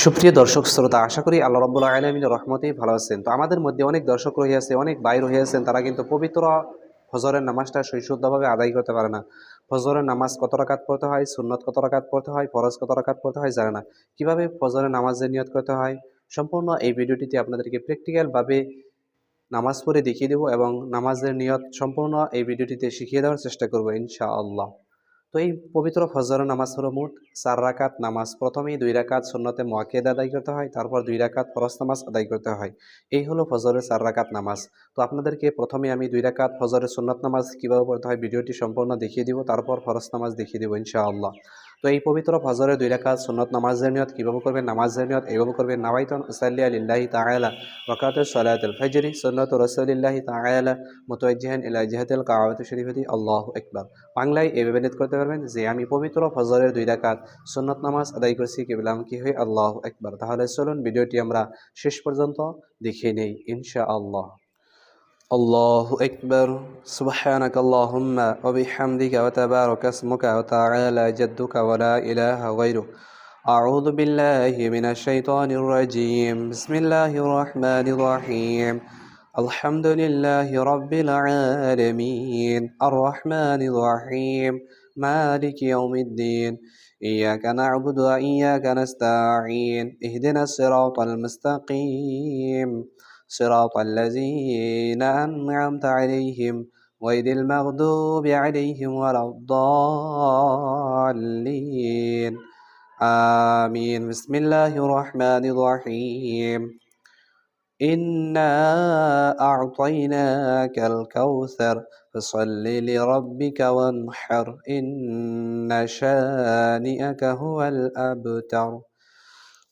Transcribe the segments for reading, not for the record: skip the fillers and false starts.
সুপ্রিয় দর্শক শ্রোতা, আশা করি আল্লাহ রাব্বুল আলামিনের রহমতেই ভালো আছেন। তো আমাদের মধ্যে অনেক দর্শক রহিয়াছে, অনেক ভাই রহিয়াছেন, তারা কিন্তু পবিত্র ফজরের নামাজটা সুশুদ্ধভাবে আদায় করতে পারে না। ফজরের নামাজ কত রাকাত পড়তে হয়, সুন্নত কত রাকাত পড়তে হয়, ফরজ কত রাকাত পড়তে হয় জানে না। কিভাবে ফজরের নামাজের নিয়ত করতে হয়, সম্পূর্ণ এই ভিডিওটিতে আপনাদেরকে প্র্যাকটিক্যালভাবে নামাজ পড়ে দেখিয়ে দেব এবং নামাজের নিয়ত সম্পূর্ণ এই ভিডিওটিতে শিখিয়ে দেওয়ার চেষ্টা করব ইনশাআল্লাহ। তো এই পবিত্র ফজরের নামাজ হলো মোট 4 রাকাত নামাজ। প্রথমেই 2 রাকাত সুন্নতে মুআক্কাদা আদায় করতে হয়, তারপর 2 রাকাত ফরজ নামাজ আদায় করতে হয়। এই হলো ফজরের 4 রাকাত নামাজ। তো আপনাদেরকে প্রথমে আমি 2 রাকাত ফজরের সুন্নত নামাজ কীভাবে পড়তে হয় ভিডিওটি সম্পূর্ণ দেখিয়ে দিব, তারপর ফরজ নামাজ দেখিয়ে দেব ইনশাআল্লাহ। তো এই পবিত্র ফজরের 2 রাকাত সুন্নত নামাজের নিয়ত কীভাবে করবেন, নামাজের নিয়ত এইভাবে করবেন: নাওয়াইতু উসাল্লি লিল্লাহি তাআলা রাকাতাস সালাতুল ফজরি সুন্নাতু রাসূলিল্লাহি তাআলা মুতাওয়াজ্জিহান ইলা জিহাতিল কাবাতি শরীফাতি আল্লাহু আকবার। বাংলায় এভাবে নিয়ত করতে পারবেন যে আমি পবিত্র ফজরের 2 রাকাত সুন্নত নামাজ আদায় করছি, কিবলামুখী হয়ে আল্লাহু আকবার। তাহলে চলুন ভিডিওটি আমরা শেষ পর্যন্ত দেখে নেই ইনশাআল্লাহ। আল্লাহু আকবার। সুবহানাকা আল্লাহুম্মা ওয়া বিহামদিকা ওয়া তাবারাকা ইসমুকা ওয়া তাআলা জাদ্দুকা ওয়া লা ইলাহা গায়রুক। আউযু বিল্লাহি মিনাশ শাইতানির রাজীম। বিসমিল্লাহির রহমানির রহিম। আলহামদুলিল্লাহি রাব্বিল আলামিন আর রহমানির রহিম মালিকি ইয়াউমিদ্দিন ইয়াকা না'বুদু ওয়া ইয়াকা নাস্তাঈন ইহদিনাস সিরাতাল মুস্তাকিম সিরাতাল লাযীনা আন'আমতা আলাইহিম গায়রিল মাগদুবি আলাইহিম ওয়ালাদ-দাল্লিন আমিন। বিসমিল্লাহির রহমানির রহিম। إنا أعطيناك الكوثر فصل لربك وانحر إن شانئك هو الأبتر.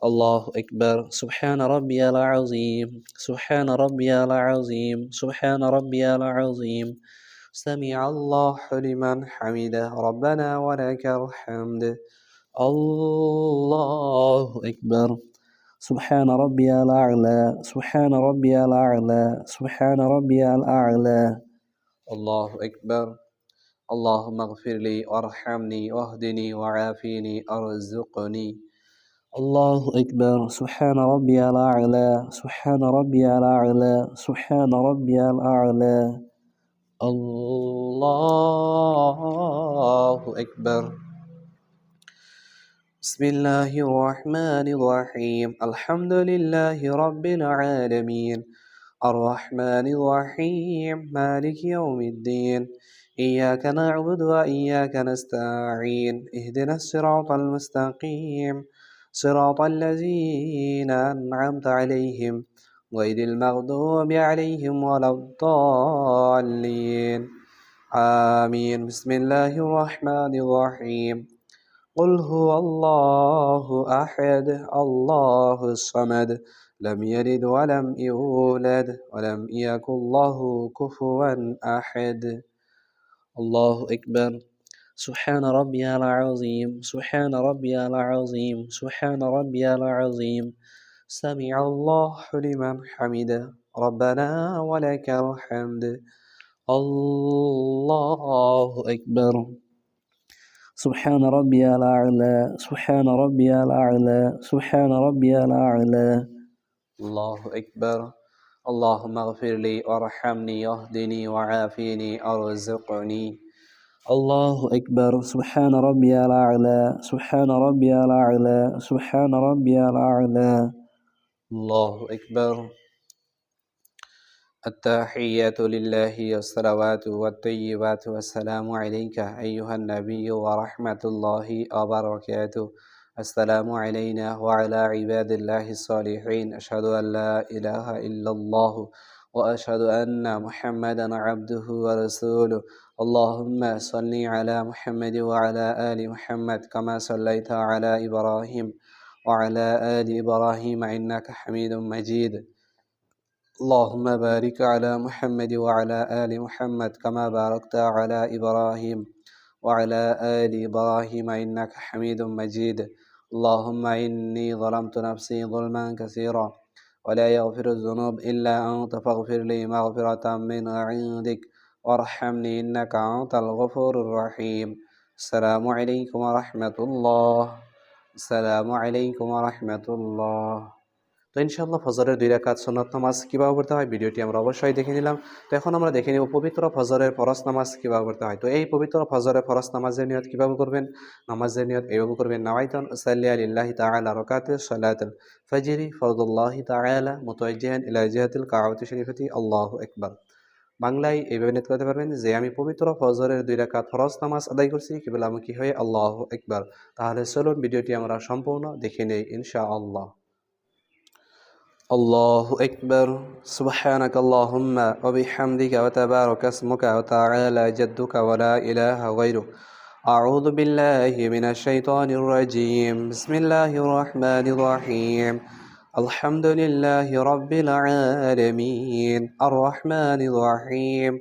الله أكبر. سبحان ربي العظيم، سبحان ربي العظيم، سبحان ربي العظيم. سمع الله لمن حمده ربنا ولك الحمد. الله أكبر. سبحان ربي الأعلى، سبحان ربي الأعلى، سبحان ربي الأعلى. الله أكبر. اللهم اغفر لي وارحمني واهدني وعافيني ارزقني. الله أكبر. سبحان ربي الأعلى، سبحان ربي الأعلى، سبحان ربي الأعلى. الله أكبر. بسم الله الرحمن الرحيم. الحمد لله رب العالمين الرحمن الرحيم مالك يوم الدين إياك نعبد وإياك نستعين اهدنا الصراط المستقيم صراط الذين أنعمت عليهم غير المغضوب عليهم ولا الضالين آمين. بسم الله الرحمن الرحيم. قل هو الله أحد الله الصمد لم يلد ولم يولد ولم يكن له كفوا أحد. الله أكبر. سبحان ربي العظيم، سبحان ربي العظيم، سبحان ربي العظيم. سمع الله لمن حمده ربنا ولك الحمد. الله أكبر. سبحان ربي الأعلى، سبحان ربي الأعلى، سبحان ربي الأعلى. الله أكبر. اللهم اغفر لي وارحمني واهدني وعافيني ارزقني. الله أكبر. سبحان ربي الأعلى، سبحان ربي الأعلى، سبحان ربي الأعلى. الله أكبر. التحيات لله والصلوات والطيبات والسلام عليك أيها النبي ورحمة الله وبركاته. السلام علينا وعلى عباد الله الصالحين. أشهد أن لا إله إلا الله وأشهد أن محمدا عبده ورسوله. اللهم صل على محمد وعلى آل محمد كما صليت على إبراهيم وعلى آل إبراهيم إنك حميد مجيد. اللهم بارك على محمد وعلى آل محمد كما باركت على إبراهيم وعلى آل إبراهيم إنك حميد مجيد. اللهم إني ظلمت نفسي ظلما كثيرا ولا يغفر الذنوب إلا أنت فاغفر لي مغفرة من عندك وارحمني إنك أنت الغفور الرحيم. السلام عليكم ورحمة الله আসসালামু আলাইকুম ওয়া রাহমাতুল্লাহ। তো ইনশাআল্লাহ ফজরের 2 রাকাত সুন্নত নামাজ কিভাবে পড়তে হয় ভিডিওটি আমরা অবশ্যই দেখে নিলাম। তো এখন আমরা দেখে নিব পবিত্র ফজরের ফরজ নামাজ কিভাবে পড়তে হয়। তো এই পবিত্র ফজরের ফরজ নামাজের নিয়ত কিভাবে করবেন? নামাজের নিয়ত এইভাবে করবেন, নাওয়াইতুন উসাল্লি লিল্লাহি তাআলা রাকাতাস সালাতুল ফজরি ফরদুল্লাহি তাআলা মুতাওয়াজ্জিহান ইলা জিহাতিল কাবাতি শরীফাতি আল্লাহু আকবার। বাংলায় এইভাবে নিয়ত করতে পারবেন যে আমি পবিত্র ফজরের 2 রাকাত ফরজ নামাজ আদায় করছি কিবলামুখী হয়ে আল্লাহু আকবার। তাহলে চলুন ভিডিওটি আমরা সম্পূর্ণ দেখে নেই ইনশাআল্লাহ। الله أكبر. سبحانك اللهم وبحمدك وتبارك اسمك وتعالى جدك ولا إله غيرك. أعوذ بالله من الشيطان الرجيم. بسم الله الرحمن الرحيم. الحمد لله رب العالمين الرحمن الرحيم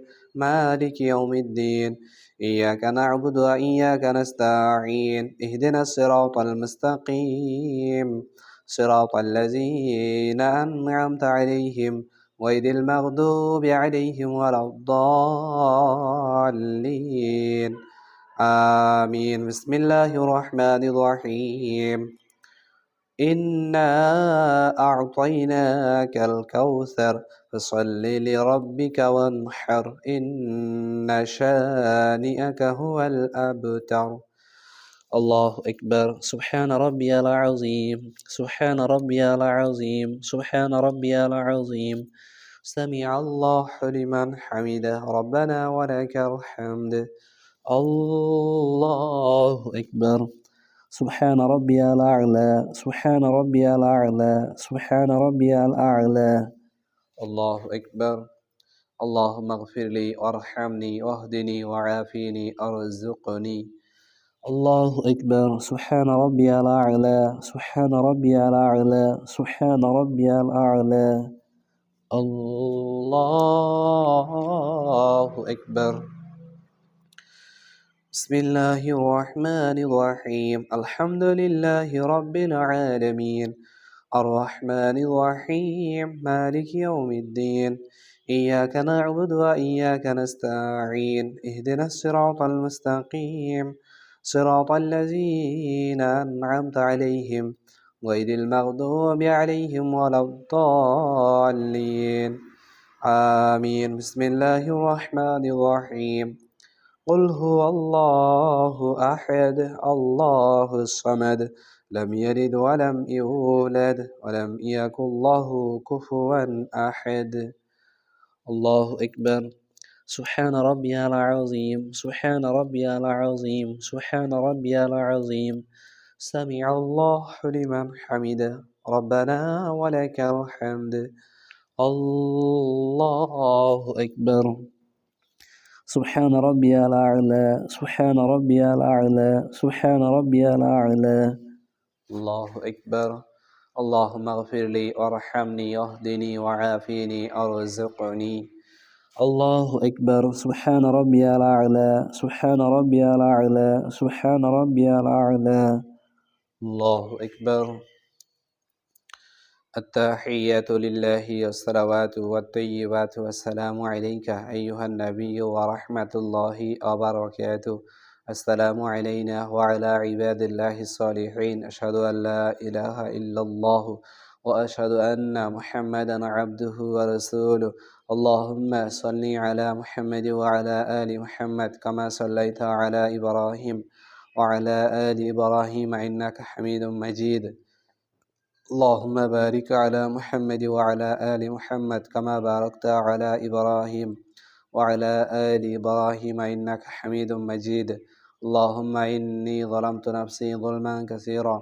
مالك يوم الدين. إياك نعبد وإياك نستعين اهدنا الصراط المستقيم صراط الذين أنعمت عليهم غير المغضوب عليهم ولا الضالين آمين. بسم الله الرحمن الرحيم. إنا أعطيناك الكوثر فصل لربك وانحر إن شانئك هو الأبتر. الله أكبر. سبحان ربي العظيم سبحان ربي العظيم سبحان ربي العظيم. سمع الله لمن حمده ربنا ولك الحمد. الله أكبر. سبحان ربي الأعلى سبحان ربي الأعلى سبحان ربي الأعلى. الله أكبر. اللهم اغفر لي وارحمني واهدني وعافيني ارزقني. الله أكبر. سبحان ربي الأعلى سبحان ربي الأعلى سبحان ربي الأعلى. الله أكبر. بسم الله الرحمن الرحيم. الحمد لله رب العالمين الرحمن الرحيم مالك يوم الدين. إياك نعبد وإياك نستعين اهدنا الصراط المستقيم صراط الذين أنعمت عليهم غير المغضوب عليهم ولا الضالين آمين. بسم الله الرحمن الرحيم. قل هو الله أحد الله الصمد لم يلد ولم يولد ولم يكن له كفوا أحد. الله أكبر. سبحان ربي العظيم سبحان ربي العظيم سبحان ربي العظيم. سمع الله لمن حمده ربنا ولك الحمد. الله أكبر. سبحان ربي الأعلى سبحان ربي الأعلى سبحان ربي الأعلى. الله أكبر. اللهم اغفر لي وارحمني واهدني وعافيني ارزقني. الله أكبر. سبحان ربي الأعلى سبحان ربي الأعلى سبحان ربي الأعلى. الله أكبر. التحيات لله والصلوات والطيبات والسلام عليك أيها النبي ورحمة الله وبركاته. السلام علينا وعلى عباد الله الصالحين. أشهد أن لا إله إلا الله وأشهد أن محمدا عبده ورسوله. اللهم صل على محمد وعلى آل محمد كما صليت على إبراهيم وعلى آل إبراهيم إنك حميد مجيد. اللهم بارك على محمد وعلى آل محمد كما باركت على إبراهيم وعلى آل إبراهيم إنك حميد مجيد. اللهم إني ظلمت نفسي ظلما كثيرا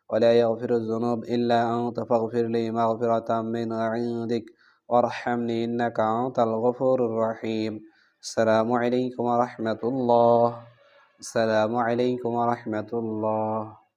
ولا يغفر الذنوب إلا أنت فاغفر لي مغفرة من عندك وارحمني إنك أنت الغفور الرحيم. السلام عليكم ورحمة الله. السلام عليكم ورحمة الله.